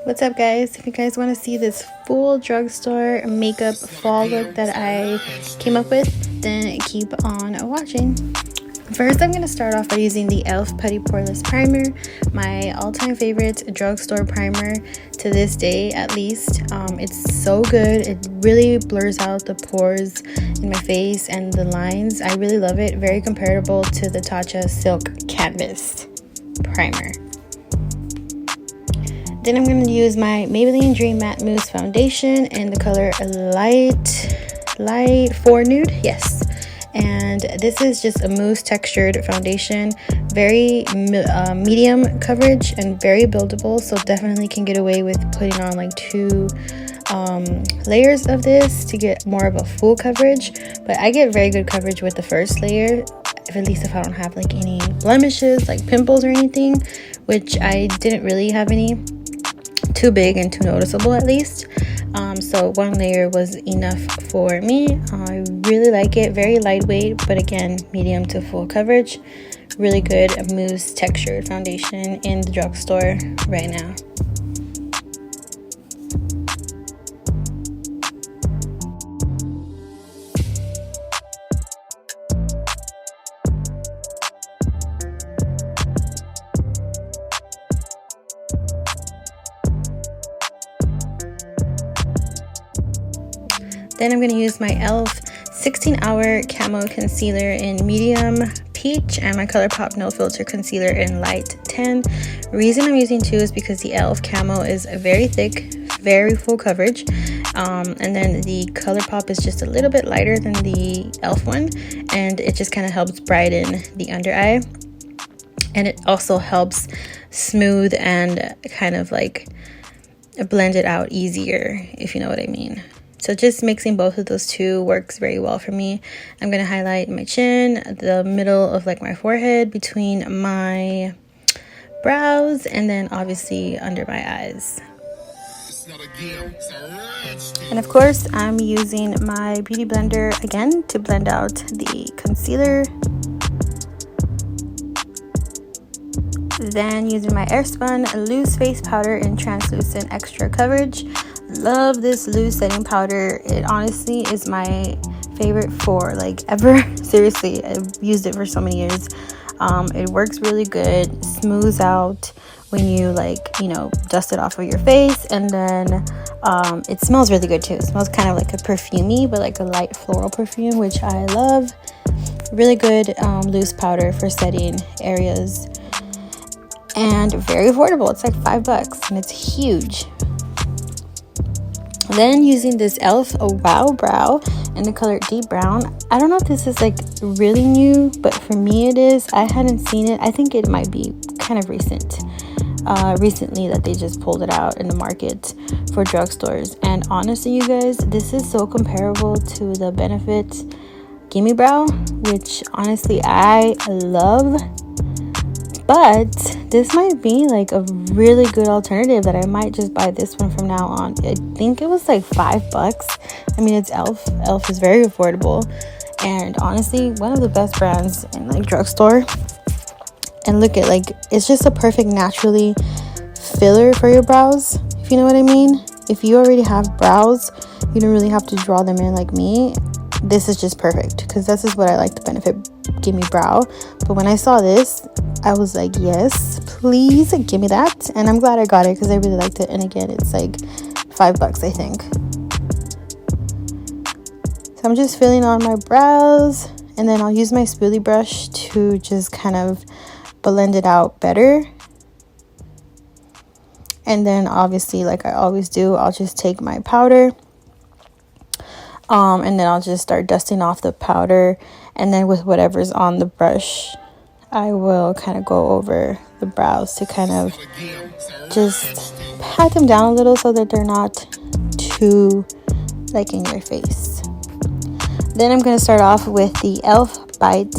What's up, guys? If you guys want to see this full drugstore makeup fall look that I came up with, then keep on watching. First, I'm going to start off by using the e.l.f. Putty Poreless Primer, my all-time favorite drugstore primer to this day, at least. It's so good. It really blurs out the pores in my face and the lines. I really love it. Very comparable to the Tatcha Silk Canvas Primer. Then I'm going to use my Maybelline Dream Matte Mousse Foundation in the color Light 4 Nude. Yes. And this is just a mousse textured foundation. Very medium coverage and very buildable. So definitely can get away with putting on like 2 layers of this to get more of a full coverage. But I get very good coverage with the first layer. At least if I don't have like any blemishes, like pimples or anything. Which I didn't really have any. Too big and too noticeable at least. So 1 layer was enough for me. I really like it. Very lightweight, but again, medium to full coverage. Really good mousse textured foundation in the drugstore right now. Then I'm going to use my e.l.f. 16-hour camo concealer in medium peach and my Colourpop no filter concealer in light 10. Reason I'm using 2 is because the e.l.f. camo is very thick, very full coverage, and then the Colourpop is just a little bit lighter than the e.l.f. one, and it just kind of helps brighten the under eye, and it also helps smooth and kind of like blend it out easier, if you know what I mean. So just mixing both of those 2 works very well for me. I'm going to highlight my chin, the middle of like my forehead, between my brows, and then obviously under my eyes. And of course, I'm using my beauty blender again to blend out the concealer. Then using my Airspun loose face powder in translucent extra coverage. Love this loose setting powder. It honestly is my favorite for like ever. Seriously, I've used it for so many years. It works really good, smooths out when you like, you know, dust it off of your face, and then it smells really good too. It smells kind of like a perfumey, but like a light floral perfume, which I love. Really good loose powder for setting areas, and very affordable. It's like $5 and it's huge. Then using this e.l.f. Wow Brow in the color Deep Brown. I don't know if this is like really new, but for me it is. I hadn't seen it. I think it might be kind of recently that they just pulled it out in the market for drugstores. And honestly, you guys, this is so comparable to the Benefit Gimme Brow, which honestly I love. But this might be like a really good alternative that I might just buy this one from now on. I think it was like $5. I mean, it's e.l.f. e.l.f. is very affordable, and honestly one of the best brands in like drugstore. And look at, like, it's just a perfect naturally filler for your brows, if you know what I mean. If you already have brows, you don't really have to draw them in like me. This is just perfect, because this is what I like, the Benefit Gimme Brow. But when I saw this, I was like, yes, please give me that. And I'm glad I got it because I really liked it. And again, it's like $5, I think. So I'm just filling on my brows, and then I'll use my spoolie brush to just kind of blend it out better. And then obviously, like I always do, I'll just take my powder, and then I'll just start dusting off the powder, and then with whatever's on the brush, I will kind of go over the brows to kind of just pat them down a little so that they're not too like in your face. Then I'm going to start off with the e.l.f. Bite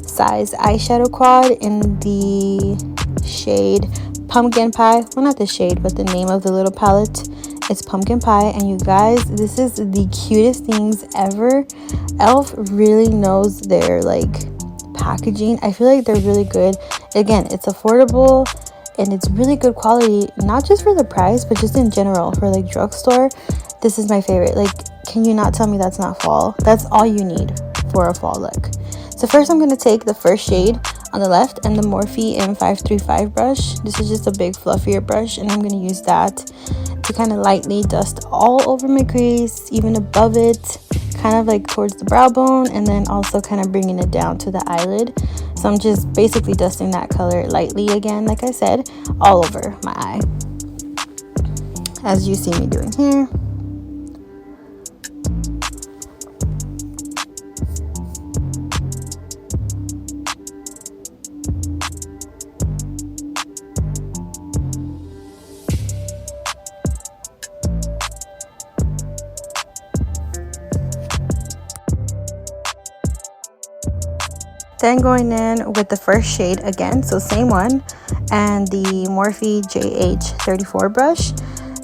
Size Eyeshadow Quad in the shade Pumpkin Pie. Well, not the shade, but the name of the little palette. It's Pumpkin Pie, and you guys, this is the cutest things ever. e.l.f. really knows their like packaging. I feel like they're really good. Again, it's affordable. and it's really good quality, not just for the price but just in general for like drugstore. This is my favorite. Like, can you not tell me that's not fall? That's all you need for a fall look. So first I'm going to take the first shade on the left and the Morphe M535 brush. This is just a big fluffier brush, and I'm going to use that to kind of lightly dust all over my crease, even above it, kind of like towards the brow bone, and then also kind of bringing it down to the eyelid. So I'm just basically dusting that color lightly again, like I said, all over my eye, as you see me doing here. Then going in with the first shade again, so same one, and the Morphe JH34 brush.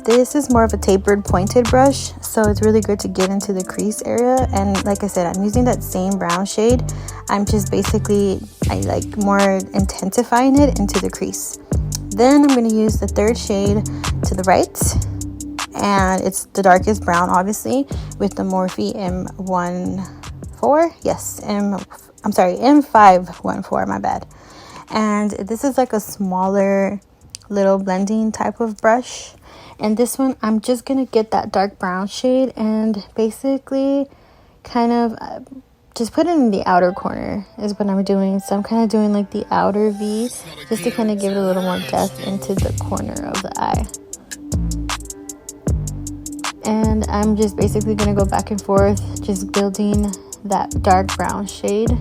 This is more of a tapered pointed brush, so it's really good to get into the crease area. And like I said, I'm using that same brown shade. I'm just basically, I like more intensifying it into the crease. Then I'm going to use the third shade to the right, and it's the darkest brown obviously, with the Morphe M14, yes, M514, my bad. And this is like a smaller little blending type of brush, and this one I'm just gonna get that dark brown shade and basically kind of just put it in the outer corner is what I'm doing. So I'm kind of doing like the outer V just to kind of give it a little more depth into the corner of the eye. And I'm just basically gonna go back and forth, just building that dark brown shade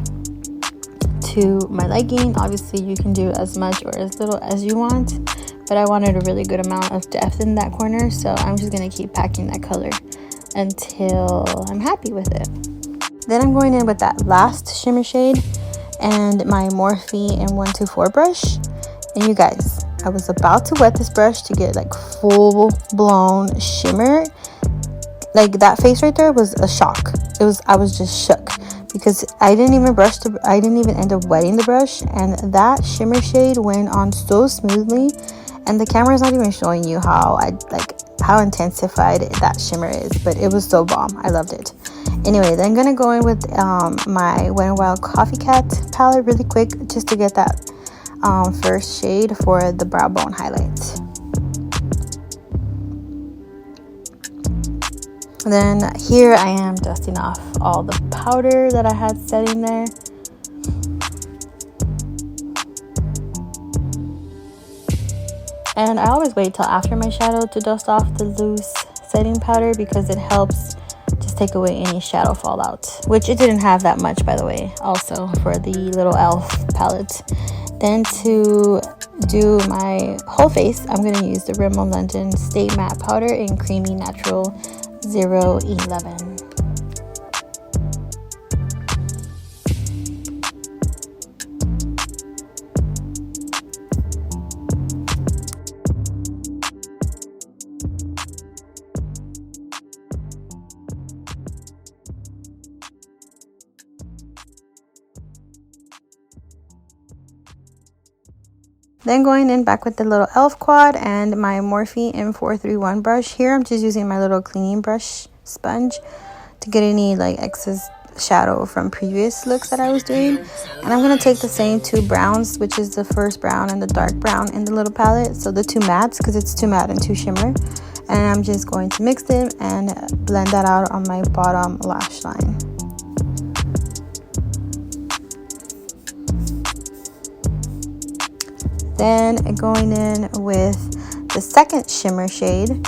to my liking. Obviously you can do as much or as little as you want, but I wanted a really good amount of depth in that corner, so I'm just going to keep packing that color until I'm happy with it. Then I'm going in with that last shimmer shade and my Morphe M124 brush. And you guys, I was about to wet this brush to get like full blown shimmer. Like that face right there was a shock. I was just shook because I didn't even end up wetting the brush, and that shimmer shade went on so smoothly, and the camera is not even showing you how intensified that shimmer is, but it was so bomb. I loved it. Anyway, then I'm gonna go in with my Wet n Wild Coffee Cat palette really quick just to get that first shade for the brow bone highlight. Then here I am dusting off all the powder that I had setting there. And I always wait till after my shadow to dust off the loose setting powder because it helps just take away any shadow fallout, which it didn't have that much, by the way, also for the little e.l.f. palette. Then to do my whole face, I'm going to use the Rimmel London Stay Matte Powder in Creamy Natural 011. Then going in back with the little e.l.f. quad and my Morphe M431 brush. Here I'm just using my little cleaning brush sponge to get any like excess shadow from previous looks that I was doing. And I'm going to take the same two browns, which is the first brown and the dark brown in the little palette. So the two mattes, because it's two matte and two shimmer. And I'm just going to mix them and blend that out on my bottom lash line. Then going in with the second shimmer shade.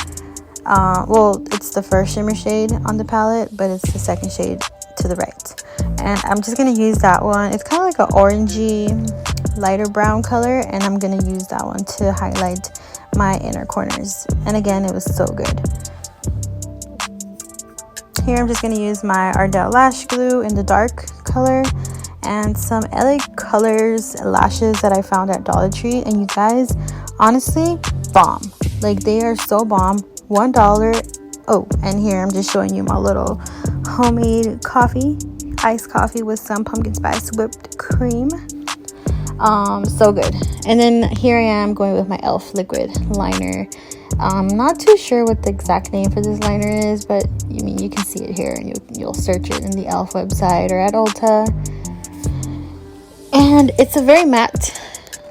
Well, it's the first shimmer shade on the palette, but it's the second shade to the right. And I'm just going to use that one. It's kind of like an orangey, lighter brown color. And I'm going to use that one to highlight my inner corners. And again, it was so good. Here I'm just going to use my Ardell lash glue in the dark color. And some LA Colors lashes that I found at Dollar Tree, and you guys, honestly, bomb. Like, they are so bomb. $1. Oh, and here I'm just showing you my little homemade coffee, iced coffee with some pumpkin spice whipped cream. So good. And then here I am going with my e.l.f. liquid liner. I'm not too sure what the exact name for this liner is, but I mean, you can see it here, and you'll search it in the e.l.f. website or at Ulta. And it's a very matte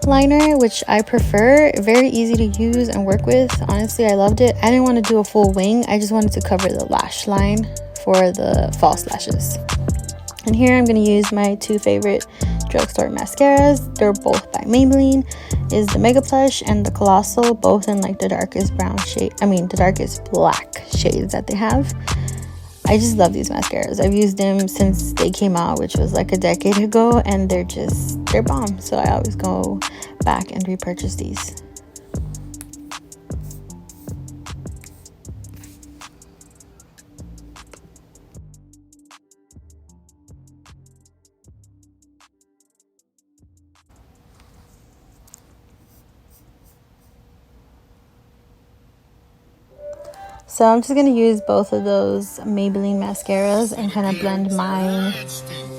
liner, which I prefer. Very easy to use and work with. Honestly, I loved it. I didn't want to do a full wing. I just wanted to cover the lash line for the false lashes. And here I'm going to use my two favorite drugstore mascaras. They're both by Maybelline. Is the Mega Plush and the Colossal, both in like the darkest brown shade, the darkest black shades that they have. I just love these mascaras. I've used them since they came out, which was like a decade ago, and they're bomb. So I always go back and repurchase these. So I'm just going to use both of those Maybelline mascaras and kind of blend mine,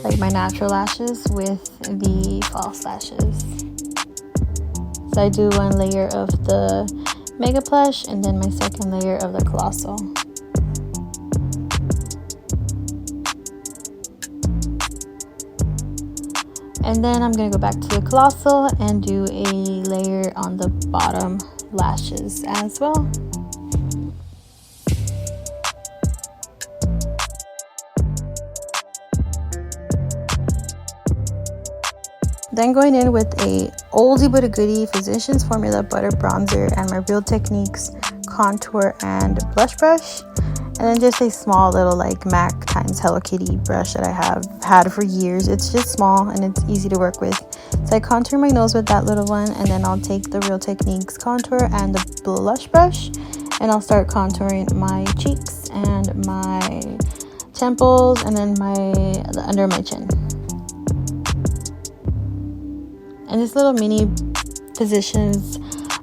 like my natural lashes, with the false lashes. So I do one layer of the Mega Plush and then my second layer of the Colossal. And then I'm going to go back to the Colossal and do a layer on the bottom lashes as well. Then going in with a oldie but a goodie Physicians Formula Butter Bronzer and my Real Techniques contour and blush brush. And then just a small little like MAC times Hello Kitty brush that I have had for years. It's just small and it's easy to work with. So I contour my nose with that little one, and then I'll take the Real Techniques contour and the blush brush, and I'll start contouring my cheeks and my temples and then the under my chin. And this little mini Physicians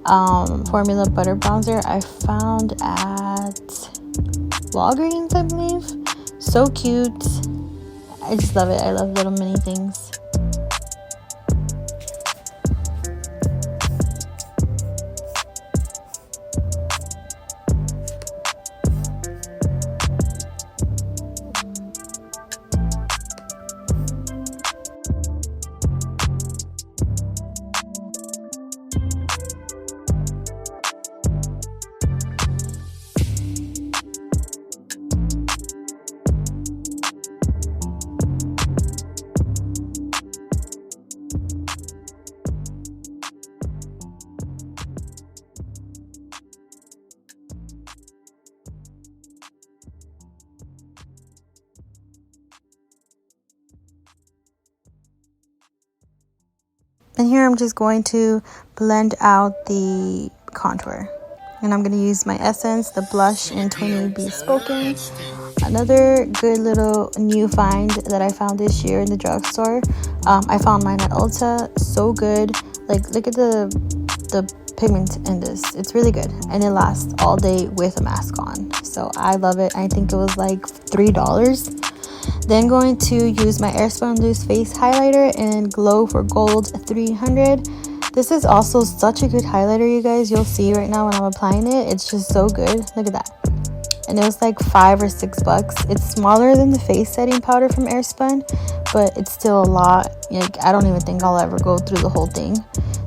Formula Butter Bronzer I found at Walgreens, I believe. So cute. I just love it. I love little mini things. And here I'm just going to blend out the contour. And I'm going to use my Essence, the blush in 20 Bespoken. Another good little new find that I found this year in the drugstore. I found mine at Ulta. So good. Like, look at the pigment in this. It's really good. And it lasts all day with a mask on. So I love it. I think it was like $3. Then going to use my Airspun Loose Face Highlighter in Glow for Gold 300. This is also such a good highlighter, you guys. You'll see right now when I'm applying it. It's just so good. Look at that. And it was like $5 or $6. It's smaller than the face setting powder from Airspun, but it's still a lot. Like, I don't even think I'll ever go through the whole thing.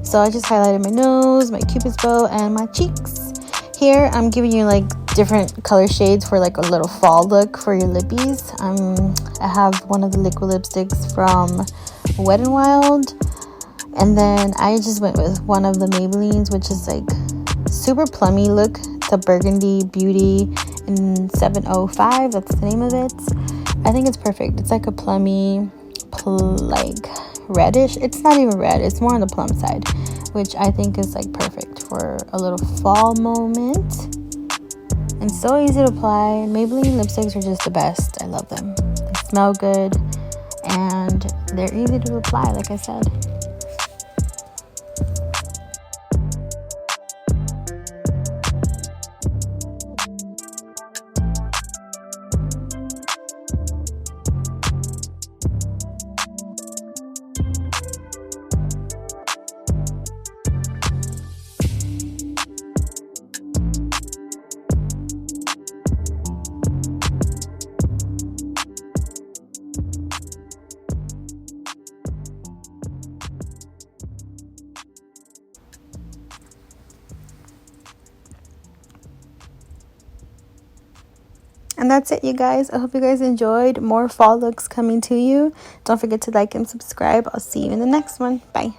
So I just highlighted my nose, my cupid's bow, and my cheeks. Here I'm giving you like different color shades for like a little fall look for your lippies. I have one of the liquid lipsticks from Wet n Wild, and then I just went with one of the Maybellines, which is like super plummy look, the Burgundy Beauty in 705. That's the name of it. I think it's perfect. It's like a plummy, like reddish. It's not even red, it's more on the plum side, which I think is like perfect for a little fall moment. And so easy to apply. Maybelline lipsticks are just the best. I love them. They smell good and they're easy to apply, like I said. And that's it, you guys. I hope you guys enjoyed. More fall looks coming to you. Don't forget to like and subscribe. I'll see you in the next one. Bye.